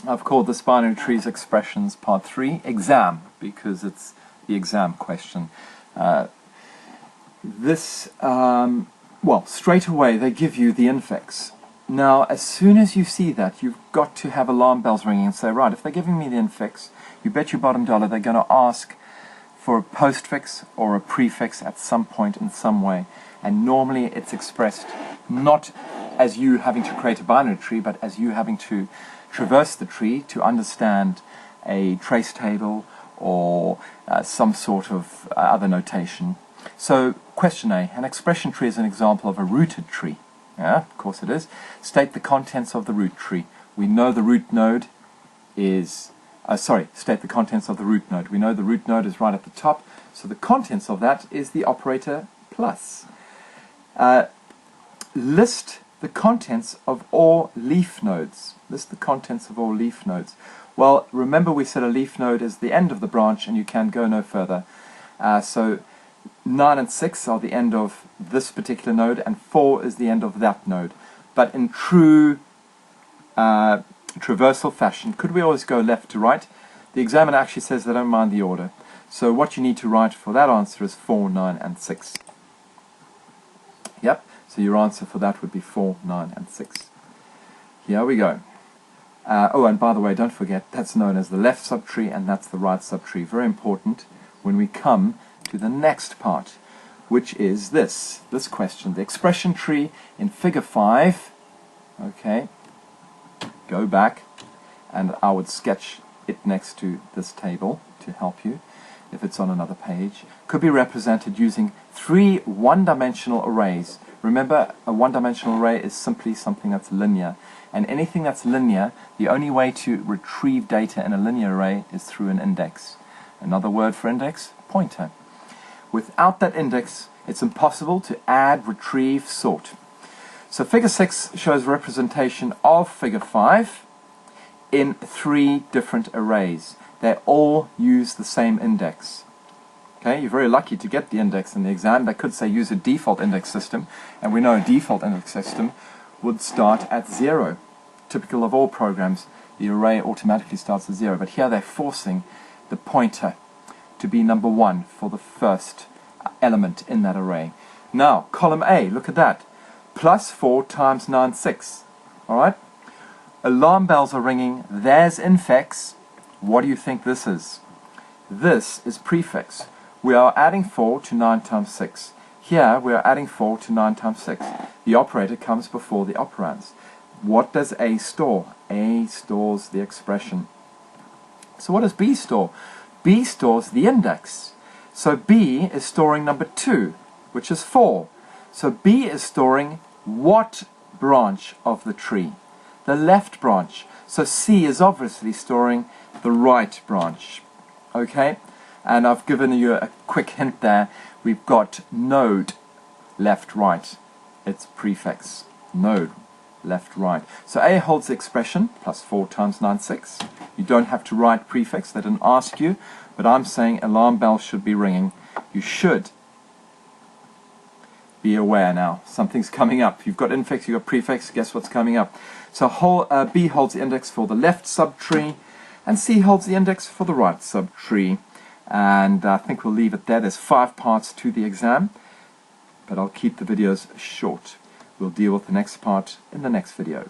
I've called this binary trees expressions part 3 exam because it's the exam question. Well, straight away they give you the infix. Now, as soon as you see that, you've got to have alarm bells ringing and say, right, if they're giving me the infix, you bet your bottom dollar they're going to ask for a postfix or a prefix at some point in some way. And normally it's expressed not as you having to create a binary tree, but as you having to traverse the tree to understand a trace table or some sort of other notation. So, question A, an expression tree is an example of a rooted tree. Yeah, of course it is. State the contents of the root tree. We know the root node is, state the contents of the root node. We know the root node is right at the top, so the contents of that is the operator plus. List the contents of all leaf nodes. List the contents of all leaf nodes. Well, remember we said a leaf node is the end of the branch and you can go no further. So 9 and 6 are the end of this particular node and 4 is the end of that node. But in true traversal fashion, could we always go left to right? The examiner actually says they don't mind the order. So what you need to write for that answer is 4, 9 and 6. Yep, so your answer for that would be 4, 9 and 6. Here we go. Oh, and by the way, don't forget, that's known as the left subtree and that's the right subtree. Very important when we come to the next part, which is this question. The expression tree in figure 5, okay, go back, and I would sketch it next to this table to help you if it's on another page, could be represented using 3 one-dimensional arrays. Remember, a one-dimensional array is simply something that's linear. And anything that's linear, the only way to retrieve data in a linear array is through an index. Another word for index, pointer. Without that index, it's impossible to add, retrieve, sort. So figure 6 shows representation of figure 5 in 3 different arrays. They all use the same index. Okay, you're very lucky to get the index in the exam. They could say use a default index system, and we know a default index system would start at 0. Typical of all programs, the array automatically starts at 0, but here they're forcing the pointer to be number 1 for the first element in that array. Now, column A, look at that. Plus 4 times 9, 6. Alright? Alarm bells are ringing. There's infix. What do you think this is? This is prefix. We are adding 4 to 9 times 6. Here we are adding 4 to 9 times 6. The operator comes before the operands. What does A store? A stores the expression. So what does B store? B stores the index. So B is storing number 2, which is 4. So B is storing what branch of the tree? The left branch. So C is obviously storing the right branch. Okay? And I've given you a quick hint there. We've got node, left, right. It's prefix. Node, left, right. So A holds the expression, plus 4 times 9, 6. You don't have to write prefix. They didn't ask you. But I'm saying alarm bells should be ringing. You should be aware now. Something's coming up. You've got infix, you've got prefix. Guess what's coming up? So B holds the index for the left subtree, and C holds the index for the right subtree. And I think we'll leave it there. There's 5 parts to the exam, but I'll keep the videos short. We'll deal with the next part in the next video.